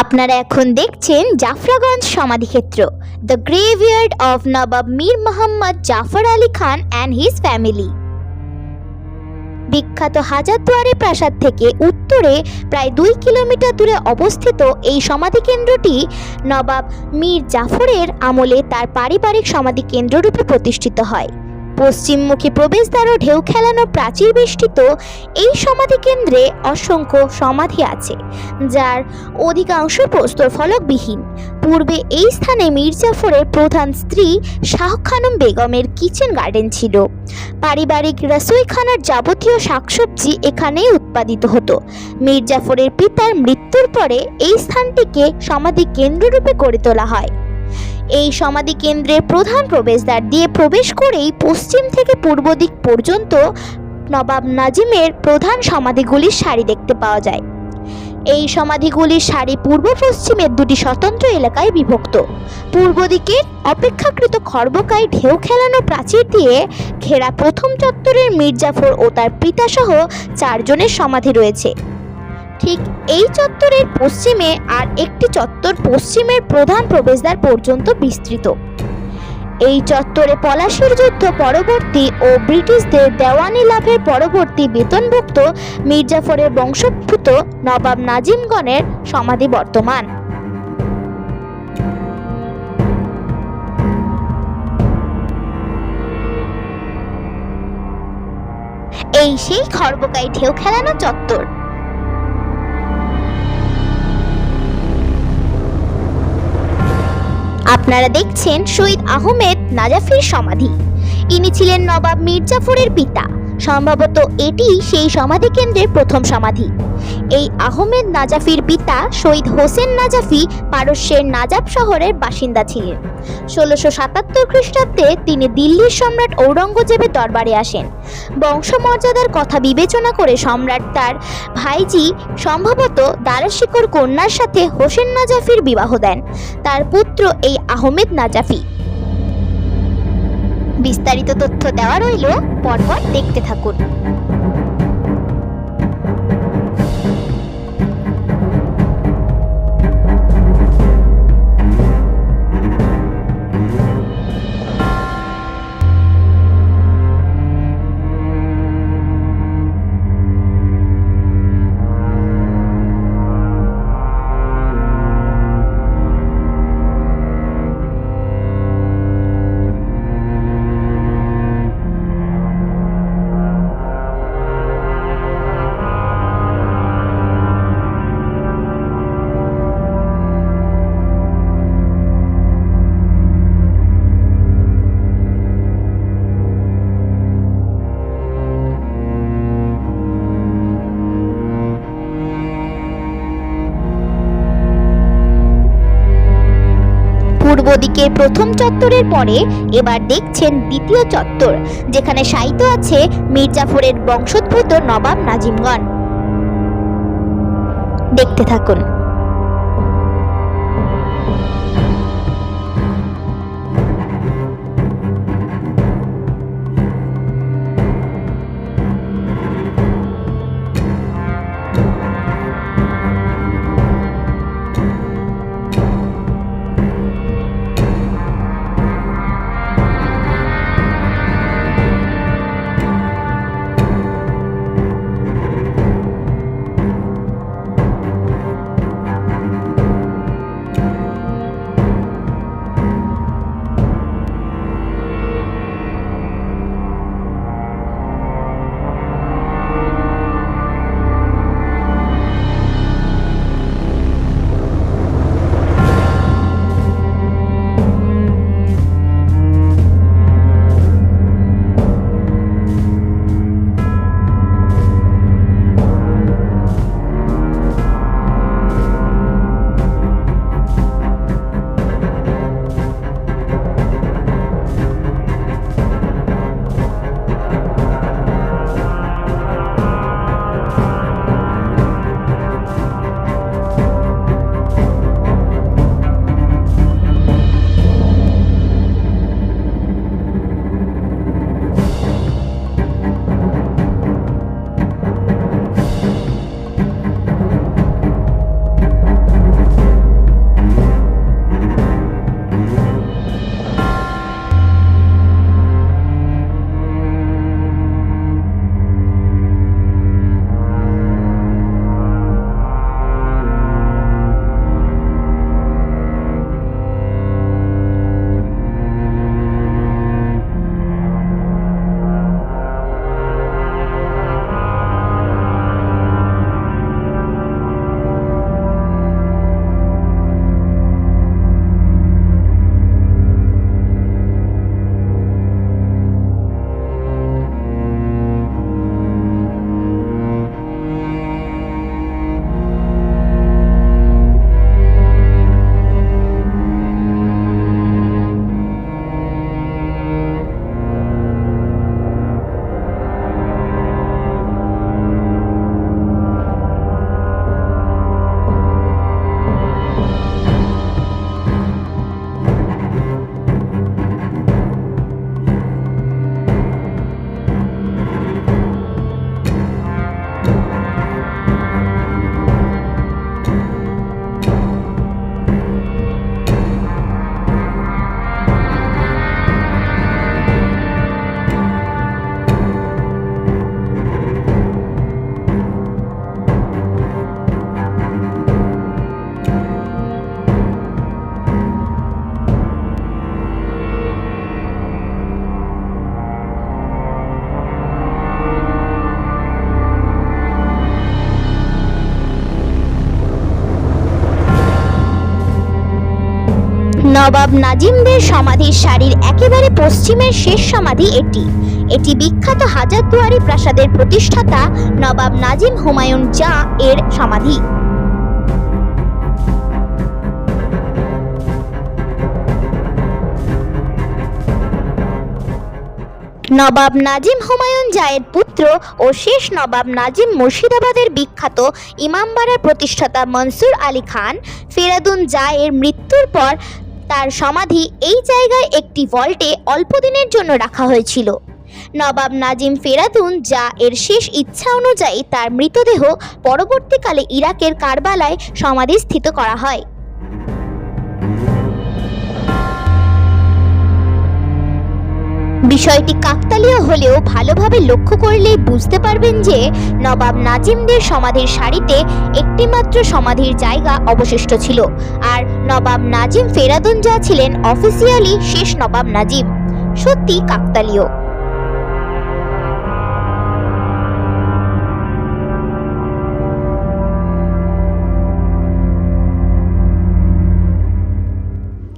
আপনারা এখন দেখছেন জাফরাগঞ্জ সমাধিক্ষেত্র, the graveyard of Nawab Mir Mohammad Jafar Ali Khan and his family. বিখ্যাত হাজারদুয়ারি প্রাসাদ থেকে উত্তরে প্রায় 2 কিলোমিটার দূরে অবস্থিত এই সমাধিকেন্দ্রটি নবাব মীর জাফরের আমলে তার পারিবারিক সমাধিকেন্দ্ররূপে প্রতিষ্ঠিত হয়। পশ্চিমমুখী প্রবেশদ্বার ও ঢেউ খেলানো প্রাচীর বেষ্টিত এই সমাধিকেন্দ্রে অসংখ্য সমাধি আছে, যার অধিকাংশ প্রস্তরফলকবিহীন। পূর্বে এই স্থানে মীর জাফরের প্রধান স্ত্রী শাহ খানম বেগমের কিচেন গার্ডেন ছিল। পারিবারিক রসোইখানার যাবতীয় শাকসবজি এখানেই উৎপাদিত হতো। মীর জাফরের পিতার মৃত্যুর পরে এই স্থানটিকে সমাধি কেন্দ্ররূপে গড়ে তোলা হয়। এই সমাধি কেন্দ্রের প্রধান প্রবেশদ্বার দিয়ে প্রবেশ করেই পশ্চিম থেকে পূর্ব দিক পর্যন্ত নবাব নাজিমের প্রধান সমাধিগুলির সারি দেখতে পাওয়া যায়। এই সমাধিগুলির সারি পূর্ব পশ্চিমের 2টি স্বতন্ত্র এলাকায় বিভক্ত। পূর্ব দিকের অপেক্ষাকৃত খর্বকায় ঢেউ খেলানো প্রাচীর দিয়ে ঘেরা প্রথম চত্বরের মীর জাফর ও তার পিতাসহ 4 জনের সমাধি রয়েছে। ঠিক এই চত্বরের পশ্চিমে আর একটি চত্বর পশ্চিমের প্রধান প্রবেশদ্বার পর্যন্ত বিস্তৃত। এই চত্বরে পলাশীর যুদ্ধ পরবর্তী ও ব্রিটিশদের দেওয়ানি লাভের পরবর্তী বেতনভুক্ত মীর জাফরের বংশোদ্ভূত নবাব নাজিমগণের সমাধি বর্তমান। এই সেই খর্বকায় ঢেউ খেলানো চত্বর। আপনারা দেখছেন শহীদ আহমেদ নাজাফির সমাধি। ইনি ছিলেন নবাব মীর জাফরের পিতা। সম্ভবত এটি সেই সমাধি কেন্দ্রের প্রথম সমাধি। এই আহমেদ নাজাফির পিতা শহীদ হোসেন নাজাফি পারস্যের নাজাফ শহরের বাসিন্দা ছিলেন। 1677 খ্রিস্টাব্দে তিনি দিল্লির সম্রাট ঔরঙ্গজেবের দরবারে আসেন। বংশমর্যাদার কথা বিবেচনা করে সম্রাট তার ভাইজি সম্ভবত দারাশিকোর কন্যার সাথে হোসেন নাজাফির বিবাহ দেন। তার পুত্র এই আহমেদ নাজাফি। বিস্তারিত তথ্য দেওয়া রইল, পরপর দেখতে থাকুন। পূর্ব দিকের প্রথম চত্বরের পরে এবার দেখছেন দ্বিতীয় চত্বর, যেখানে শায়িত আছে মীর জাফরের বংশোদ্ভূত নবাব নাজিমগণ। দেখতে থাকুন। নবাব নাজিমদের সমাধির সারির একেবারে পশ্চিমের শেষ সমাধি এটি। এটি বিখ্যাত হাজারদুয়ারি প্রাসাদের প্রতিষ্ঠাতা নবাব নাজিম হুমায়ুন জাঁ এর সমাধি। নবাব নাজিম হুমায়ুন জাঁয়ের পুত্র ও শেষ নবাব নাজিম মুর্শিদাবাদের বিখ্যাত ইমামবাড়ার প্রতিষ্ঠাতা মনসুর আলী খান ফেরাদুন জাঁয়ের মৃত্যুর পর তার সমাধি এই জায়গায় একটি ভল্টে অল্প দিনের জন্য রাখা হয়েছিল। নবাব নাজিম ফেরাদুন জাঁ এর শেষ ইচ্ছা অনুযায়ী তার মৃতদেহ পরবর্তীকালে ইরাকের কারবালায় সমাধিস্থিত করা হয়। বিষয়টি কাকতালীয় হলেও ভালোভাবে লক্ষ্য করলেই বুঝতে পারবেন যে নবাব নাজিমদের সমাধির সারিতে একটিমাত্র সমাধির জায়গা অবশিষ্ট ছিল, আর নবাব নাজিম ফেরাদুন জাঁ ছিলেন অফিসিয়ালি শেষ নবাব নাজিম। সত্যি কাকতালীয়।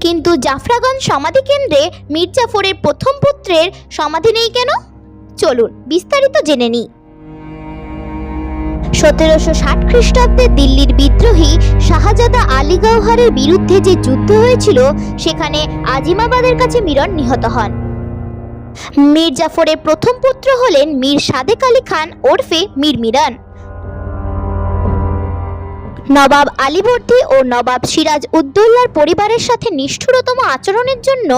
কিন্তু জাফরাগঞ্জ সমাধি কেন্দ্রে মীর জাফরের প্রথম পুত্রের সমাধি নেই কেন? চলুন বিস্তারিত জেনে নিই। 1760 খ্রিস্টাব্দে দিল্লির বিদ্রোহী শাহজাদা আলী গওহরের বিরুদ্ধে যে যুদ্ধ হয়েছিল সেখানে আজিমাবাদের কাছে মিরন নিহত হন। মীর জাফরের প্রথম পুত্র হলেন মীর সাদেক আলী খান ওরফে মীর মিরান। নবাব আলীবর্দী ও নবাব সিরাজ উদ্দৌলার পরিবারের সাথে নিষ্ঠুরতম আচরণের জন্য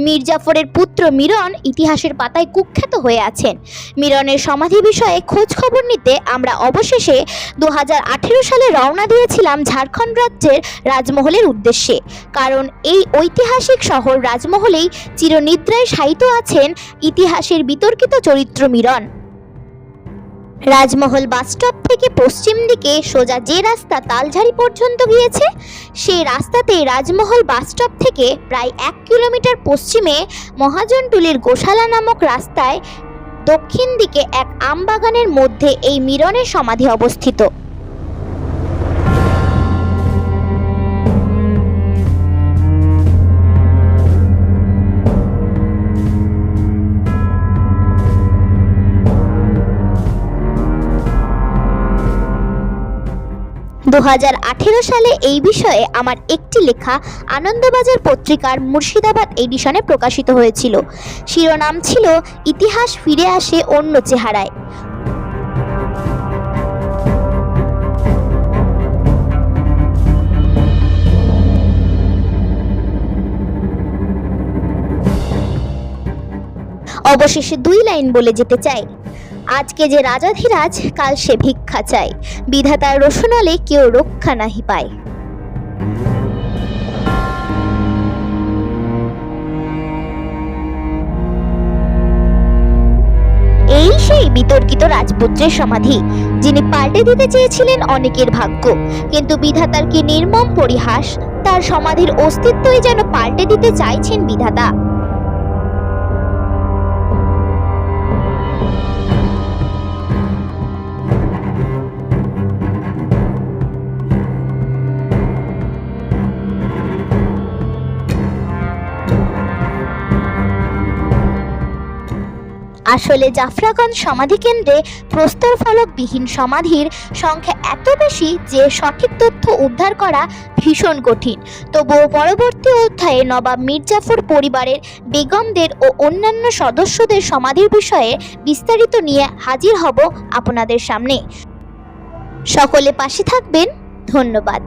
মীর জাফরের পুত্র মিরন ইতিহাসের পাতায় কুখ্যাত হয়ে আছেন। মিরনের সমাধি বিষয়ে খোঁজ খবর নিতে আমরা অবশেষে 2018 সালে রওনা দিয়েছিলাম ঝাড়খণ্ড রাজ্যের রাজমহলের উদ্দেশ্যে, কারণ এই ঐতিহাসিক শহর রাজমহলেই চিরনিদ্রায় শায়িত আছেন ইতিহাসের বিতর্কিত চরিত্র মিরন। রাজমহল বাসস্টপ থেকে পশ্চিম দিকে সোজা যে রাস্তা তালঝাড়ি পর্যন্ত গিয়েছে, সেই রাস্তাতেই রাজমহল বাসস্টপ থেকে প্রায় 1 কিলোমিটার পশ্চিমে মহাজনটুলির গোশালা নামক রাস্তায় দক্ষিণ দিকে এক আমবাগানের মধ্যে এই মিরনের সমাধি অবস্থিত। দু 2018 সালে এই বিষয়ে আমার একটি লেখা আনন্দবাজার পত্রিকার মুর্শিদাবাদ এডিশনে প্রকাশিত হয়েছিল। শিরোনাম ছিল ইতিহাস ফিরে আসে অন্য চেহারায়। অবশেষে 2 লাইন বলে যেতে চাই। আজকে যে রাজাধিরাজ, কাল সে ভিক্ষা চায়, বিধাতার রোশনালে কেউ রক্ষা নাহি পায়। এই সেই বিতর্কিত রাজপুত্রের সমাধি, যিনি পাল্টে দিতে চেয়েছিলেন অনেকের ভাগ্য, কিন্তু বিধাতার কি নির্মম পরিহাস, তার সমাধির অস্তিত্বই যেন পাল্টে দিতে চাইছেন বিধাতা। আসলে জাফরাগঞ্জ সমাধি কেন্দ্রে প্রস্তর ফলকবিহীন সমাধির সংখ্যা এত বেশি যে সঠিক তথ্য উদ্ধার করা ভীষণ কঠিন। তবুও পরবর্তী অধ্যায়ে নবাব মীর জাফর পরিবারের বেগমদের ও অন্যান্য সদস্যদের সমাধির বিষয়ে বিস্তারিত নিয়ে হাজির হব আপনাদের সামনে। সকলে পাশে থাকবেন। ধন্যবাদ।